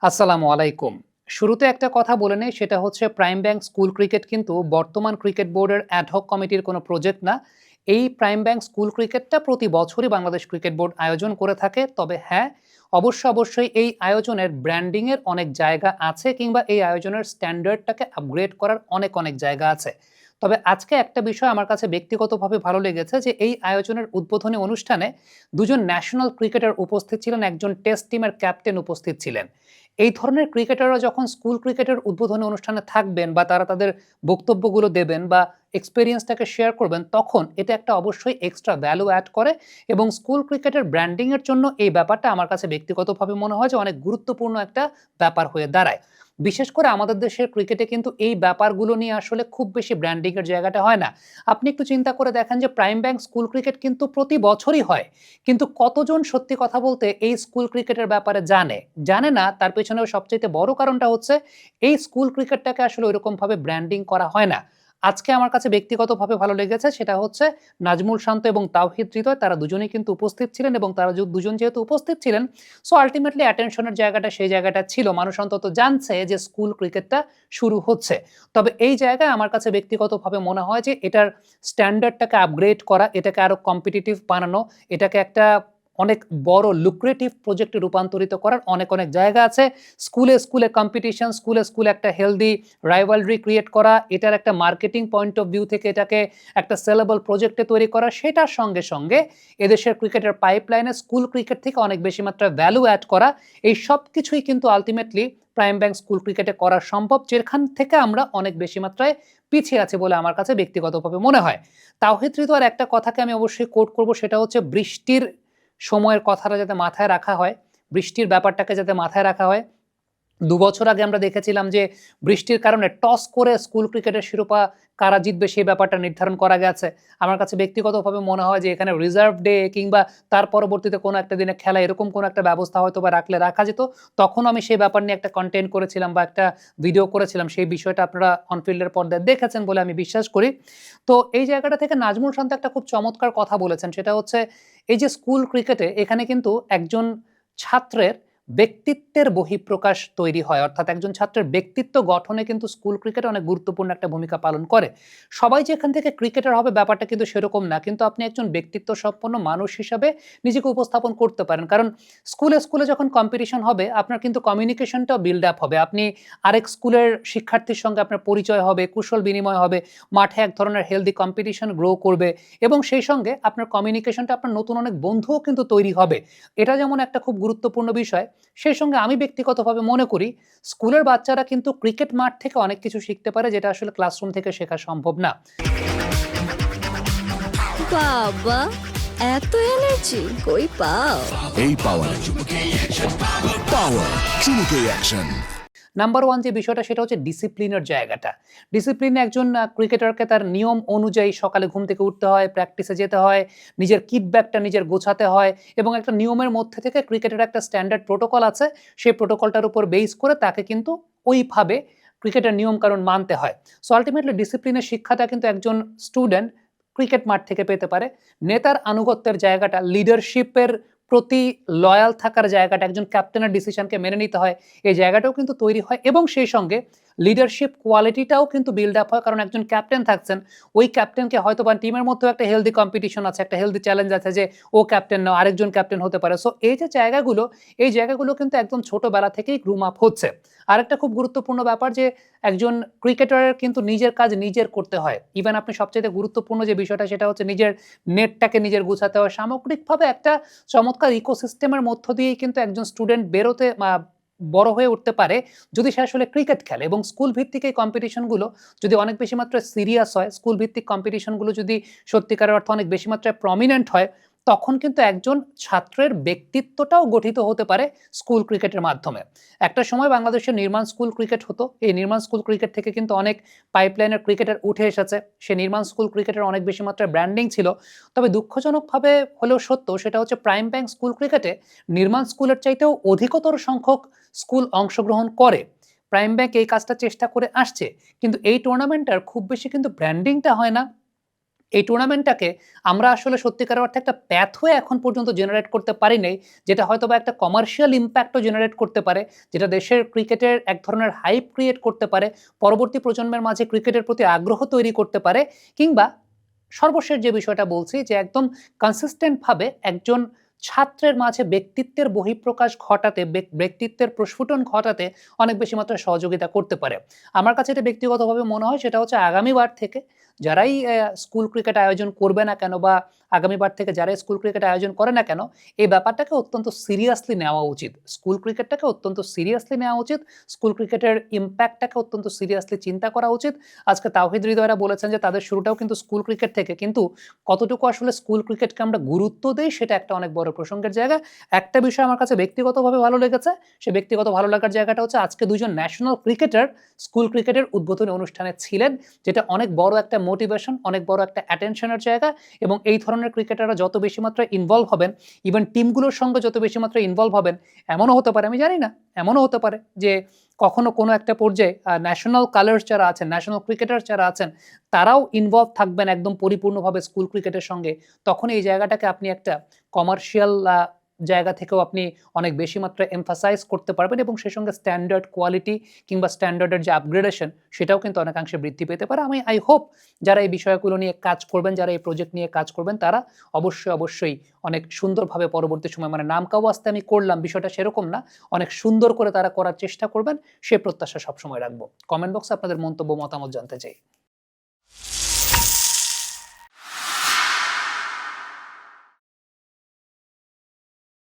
আসসালামু আলাইকুম। শুরুতে একটা কথা বলে নেই, সেটা হচ্ছে প্রাইম ব্যাংক স্কুল ক্রিকেট কিন্তু বর্তমান ক্রিকেট বোর্ডের অ্যাডহক কমিটির কোনো প্রজেক্ট না। এই প্রাইম ব্যাংক স্কুল ক্রিকেটটা প্রতি বছরই বাংলাদেশ ক্রিকেট বোর্ড আয়োজন করে থাকে। তবে হ্যাঁ, অবশ্যই এই আয়োজনের ব্র্যান্ডিংয়ের অনেক জায়গা আছে, কিংবা এই আয়োজনের স্ট্যান্ডার্ডটাকে আপগ্রেড করার অনেক জায়গা আছে। তবে আজকে একটা বিষয় আমার কাছে ব্যক্তিগতভাবে ভালো লেগেছে, যে এই আয়োজনের উদ্বোধনী অনুষ্ঠানে দুজন ন্যাশনাল ক্রিকেটার উপস্থিত ছিলেন, একজন টেস্ট টিমের ক্যাপ্টেন উপস্থিত ছিলেন। এই ধরনের ক্রিকেটাররা যখন স্কুল ক্রিকেটের উদ্বোধনী অনুষ্ঠানে থাকবেন, বা তারা তাদের বক্তব্যগুলো দেবেন বা এক্সপেরিয়েন্সটাকে শেয়ার করবেন, তখন এটা একটা অবশ্যই এক্সট্রা ভ্যালু অ্যাড করে। এবং স্কুল ক্রিকেটের ব্র্যান্ডিং এর জন্য এই ব্যাপারটা আমার কাছে ব্যক্তিগতভাবে মনে হয় যে অনেক গুরুত্বপূর্ণ একটা ব্যাপার হয়ে দাঁড়ায়। বিশেষ করে আমাদের দেশের ক্রিকেটে কিন্তু এই ব্যাপারগুলো নিয়ে আসলে খুব বেশি ব্র্যান্ডিং এর জায়গাটা হয় না। আপনি একটু চিন্তা করে দেখেন যে প্রাইম ব্যাংক স্কুল ক্রিকেট কিন্তু প্রতি বছরই হয়। কিন্তু কতজন সত্যি কথা বলতে এই স্কুল ক্রিকেটের ব্যাপারে জানে না, তার পেছনেও সবচাইতে বড় কারণটা হচ্ছে এই স্কুল ক্রিকেটটাকে আসলে ওইরকমভাবে ব্র্যান্ডিং করা হয় না। আজকে আমার কাছে ব্যক্তিগতভাবে ভালো লেগেছে, সেটা হচ্ছে নাজমুল শান্ত এবং তাওহিদ হৃদয়, তারা দুজনেই কিন্তু উপস্থিত ছিলেন, এবং তারা দুজন যেহেতু উপস্থিত ছিলেন, সো আল্টিমেটলি অ্যাটেনশনের জায়গাটা সেই জায়গাটা ছিল। মানুষ অন্তত জানছে যে স্কুল ক্রিকেটটা শুরু হচ্ছে। তবে এই জায়গায় আমার কাছে ব্যক্তিগতভাবে মনে হয় যে এটার স্ট্যান্ডার্ডটাকে আপগ্রেড করা, এটাকে আরো কম্পিটিটিভ বানানো, এটাকে একটা অনেক বড় লুক্রেটিভ প্রজেক্টে রূপান্তরিত করার অনেক জায়গা আছে। স্কুলে কম্পিটিশন, স্কুলে একটা হেলদি রাইভালরি ক্রিয়েট করা, এটার একটা মার্কেটিং পয়েন্ট অফ ভিউ থেকে এটাকে একটা সেলেবল প্রজেক্টে তৈরি করা, সেটার সঙ্গে এদেশের ক্রিকেটের পাইপলাইনে স্কুল ক্রিকেট থেকে অনেক বেশি মাত্রায় ভ্যালু অ্যাড করা, এই সব কিছুই কিন্তু আলটিমেটলি প্রাইম ব্যাংক স্কুল ক্রিকেটে করা সম্ভব, যেখান থেকে আমরা অনেক বেশি মাত্রায় পিছিয়ে আছে বলে আমার কাছে ব্যক্তিগতভাবে মনে হয়। তাওহিদ হৃদয়ের একটা কথাকে আমি অবশ্যই কোট করব, সেটা হচ্ছে বৃষ্টির সময়ের কথাটা যাতে মাথায় রাখা হয়, বৃষ্টির ব্যাপারটাকে যাতে মাথায় রাখা হয়। ২ বছর আগে আমরা দেখেছিলাম যে বৃষ্টির কারণে টস করে স্কুল ক্রিকেটের শিরোপা কারা জিতবে সেই ব্যাপারটা নির্ধারণ করা গেছে। আমার কাছে ব্যক্তিগতভাবে মনে হয় যে এখানে রিজার্ভ ডে, কিংবা তার পরবর্তীতে কোনো একটা দিনে খেলা, এরকম কোনো একটা ব্যবস্থা হয়তোবা রাখা যেত। তখন আমি সেই ব্যাপার নিয়ে একটা কনটেন্ট করেছিলাম বা একটা ভিডিও করেছিলাম। সেই বিষয়টা আপনারা অন ফিল্ডের পর্দায় দেখেছেন বলে আমি বিশ্বাস করি। তো এই জায়গাটা থেকে নাজমুল শান্ত একটা খুব চমৎকার কথা বলেছেন, সেটা হচ্ছে এই যে স্কুল ক্রিকেটে এখানে কিন্তু একজন ছাত্রের ব্যক্তিত্বের বহিঃপ্রকাশ তৈরি হয়, অর্থাৎ একজন ছাত্রের ব্যক্তিত্ব গঠনে কিন্তু স্কুল ক্রিকেট অনেক গুরুত্বপূর্ণ একটা ভূমিকা পালন করে। সবাই যে এখান থেকে ক্রিকেটার হবে ব্যাপারটা কিন্তু সেরকম না, কিন্তু আপনি একজন ব্যক্তিত্ব সম্পন্ন মানুষ হিসাবে নিজেকে উপস্থাপন করতে পারেন। কারণ স্কুলে যখন কম্পিটিশন হবে, আপনার কিন্তু কমিউনিকেশনটাও বিল্ড আপ হবে। আপনি আরেক স্কুলের শিক্ষার্থীর সঙ্গে আপনার পরিচয় হবে, কুশল বিনিময় হবে, মাঠে এক ধরনের হেলদি কম্পিটিশন গ্রো করবে, এবং সেই সঙ্গে আপনার কমিউনিকেশনটা, আপনার নতুন অনেক বন্ধুও কিন্তু তৈরি হবে। এটা যেমন একটা খুব গুরুত্বপূর্ণ বিষয়, সেই সঙ্গে আমি ব্যক্তিগতভাবে মনে করি স্কুলের বাচ্চারা কিন্তু ক্রিকেট মাঠ থেকে অনেক কিছু শিখতে পারে, যেটা আসলে ক্লাসরুম থেকে শেখা সম্ভব না। বাবা, এত এনার্জি কই পাও? এই পাওয়ার পাওয়ার চুমুকে অ্যাকশন। নাম্বার 1 যে বিষয়টা, সেটা হচ্ছে ডিসিপ্লিনের জায়গাটা। ডিসিপ্লিনে একজন ক্রিকেটারকে তার নিয়ম অনুযায়ী সকালে ঘুম থেকে উঠতে হয়, প্র্যাকটিসে যেতে হয়, নিজের কিট ব্যাগটা নিজের গোছাতে হয়, এবং একটা নিয়মের মধ্যে থেকে ক্রিকেটের একটা স্ট্যান্ডার্ড প্রোটোকল আছে, সেই প্রোটোকলটার উপর বেস করে তাকে কিন্তু ওইভাবে ক্রিকেটের নিয়মকানুন মানতে হয়। সো আল্টিমেটলি ডিসিপ্লিনের শিক্ষাটা কিন্তু একজন স্টুডেন্ট ক্রিকেট মাঠ থেকে পেতে পারে। নেতার আনুগত্যের জায়গাটা, লিডারশিপের প্রতি লয়াল থাকার জায়গাটা, একজন ক্যাপ্টেনের ডিসিশনকে মেনে নিতে হয়, এই জায়গাটাও কিন্তু তৈরি হয়, এবং সেই সঙ্গে লিডারশিপ কোয়ালিটিটাও কিন্তু বিল্ড আপ হয়। কারণ একজন ক্যাপ্টেন থাকছেন, ওই ক্যাপ্টেনকে হয়তো বা টিমের মধ্যেও একটা হেলদি কম্পিটিশন আছে, একটা হেলদি চ্যালেঞ্জ আছে যে ও ক্যাপ্টেন না, আরেকজন ক্যাপ্টেন হতে পারে। সো এই যে জায়গাগুলো, এই জায়গাগুলো কিন্তু একদম ছোটবেলা থেকেই গ্রুম আপ হচ্ছে। আরেকটা খুব গুরুত্বপূর্ণ ব্যাপার, যে একজন ক্রিকেটারের কিন্তু নিজের কাজ নিজের করতে হয়। ইভেন আপনি সবচেয়ে গুরুত্বপূর্ণ যে বিষয়টা, সেটা হচ্ছে নিজের নেটটাকে নিজের গুছাতে হয়। সামগ্রিকভাবে একটা চমৎকার ইকোসিস্টেমের মধ্য দিয়েই কিন্তু একজন স্টুডেন্ট বেরোতে বড় হয়ে উঠতে পারে, যদি সে আসলে ক্রিকেট খেলে। এবং স্কুল ভিত্তিক এই কম্পিটিশনগুলো যদি অনেক বেশি মাত্রায় সিরিয়াস হয়, স্কুল ভিত্তিক কম্পিটিশনগুলো যদি সত্যিকারের অর্থে অনেক বেশি মাত্রায় প্রমিনেন্ট হয়, তখন কিন্তু একজন ছাত্রের ব্যক্তিত্বটাও গঠিত হতে পারে স্কুল ক্রিকেটের মাধ্যমে। একটা সময় বাংলাদেশের নির্মাণ স্কুল ক্রিকেট হতো, এই নির্মাণ স্কুল ক্রিকেট থেকে কিন্তু অনেক পাইপলাইনের ক্রিকেটার উঠে এসেছে। সে নির্মাণ স্কুল ক্রিকেটের অনেক বেশি মাত্রায় ব্র্যান্ডিং ছিল। তবে দুঃখজনকভাবে হলেও সত্য, সেটা হচ্ছে প্রাইম ব্যাংক স্কুল ক্রিকেটে নির্মাণ স্কুলের চাইতেও অধিকতর সংখ্যক স্কুল অংশগ্রহণ করে। প্রাইম ব্যাংক এই কাজটা চেষ্টা করে আসছে, কিন্তু এই টুর্নামেন্টটার খুব বেশি কিন্তু ব্র্যান্ডিংটা হয় না। এই টুর্নামেন্টটাকে আমরা আসলে সত্যিকার অর্থে একটা প্যাথওয়ে এখন পর্যন্ত জেনারেট করতে পারি নাই, যেটা হয়তোবা একটা কমার্শিয়াল ইমপ্যাক্টও জেনারেট করতে পারে, যেটা দেশের ক্রিকেটের এক ধরনের হাইপ ক্রিয়েট করতে পারে, পরবর্তী প্রজন্মের মাঝে ক্রিকেটের প্রতি আগ্রহ তৈরি করতে পারে, কিংবা সর্বশেষ যে বিষয়টা বলছি যে একদম কনসিস্টেন্ট ভাবে একজন ছাত্রের মাঝে ব্যক্তিত্বের বহিঃপ্রকাশ ঘটাতে, ব্যক্তিত্বের প্রস্ফুটন ঘটাতে অনেক বেশি মাত্রায় সহযোগিতা করতে পারে। আমার কাছে এটা ব্যক্তিগতভাবে মনে হয় সেটা হচ্ছে আগামীবার থেকে যারাই স্কুল ক্রিকেট আয়োজন করবে না কেন, বা আগামীবার থেকে যারাই স্কুল ক্রিকেট আয়োজন করে না কেন, এই ব্যাপারটাকে অত্যন্ত সিরিয়াসলি নেওয়া উচিত। স্কুল ক্রিকেটটাকে অত্যন্ত সিরিয়াসলি নেওয়া উচিত। স্কুল ক্রিকেটের ইমপ্যাক্টটাকে অত্যন্ত সিরিয়াসলি চিন্তা করা উচিত। আজকে তাওহিদ হৃদয়রা বলেছেন যে তাদের শুরুটাও কিন্তু স্কুল ক্রিকেট থেকে, কিন্তু কতটুকু আসলে স্কুল ক্রিকেটকে আমরা গুরুত্ব দেই সেটা একটা অনেক বড় প্রসঙ্গের জায়গা। একটা বিষয় আমার কাছে ব্যক্তিগতভাবে ভালো লেগেছে, সে ব্যক্তিগত ভালো লাগার জায়গাটা হচ্ছে আজকে দুজন ন্যাশনাল ক্রিকেটার স্কুল ক্রিকেটের উদ্বোধনী অনুষ্ঠানে ছিলেন, যেটা অনেক বড় একটা মোটিভেশন, অনেক বড় একটা অ্যাটেনশনের জায়গা। এবং এই ধরনের ক্রিকেটাররা যত বেশি মাত্রায় ইনভলভ হবেন, ইভেন টিমগুলোর সঙ্গে যত বেশি মাত্রায় ইনভলভ হবেন, এমনও হতে পারে, আমি জানি না, এমনও হতে পারে যে কখনো কোনো একটা পর্যায়ে ন্যাশনাল কালার্স যারা আছেন, ন্যাশনাল ক্রিকেটার যারা আছেন, তারাও ইনভলভ থাকবেন একদম পরিপূর্ণভাবে স্কুল ক্রিকেটের সঙ্গে। তখন এই জায়গাটাকে আপনি একটা কমার্শিয়াল জায়গা থেকেও আপনি অনেক বেশি মাত্রায় এমফাসাইজ করতে পারবেন, এবং সেই সঙ্গে স্ট্যান্ডার্ড কোয়ালিটি কিংবা স্ট্যান্ডার্ডের যে আপগ্রেডেশন সেটাও কিন্তু অনেকাংশে বৃদ্ধি পেতে পারে। আই হোপ যারা এই বিষয়গুলো নিয়ে কাজ করবেন, যারা এই প্রজেক্ট নিয়ে কাজ করবেন, তারা অবশ্যই অনেক সুন্দরভাবে পরবর্তী সময়, মানে নাম কাও আসতে আমি করলাম বিষয়টা সেরকম না, অনেক সুন্দর করে তারা করার চেষ্টা করবেন, সে প্রত্যাশা সবসময় রাখবো। কমেন্ট বক্সে আপনাদের মন্তব্য মতামত জানতে চাই।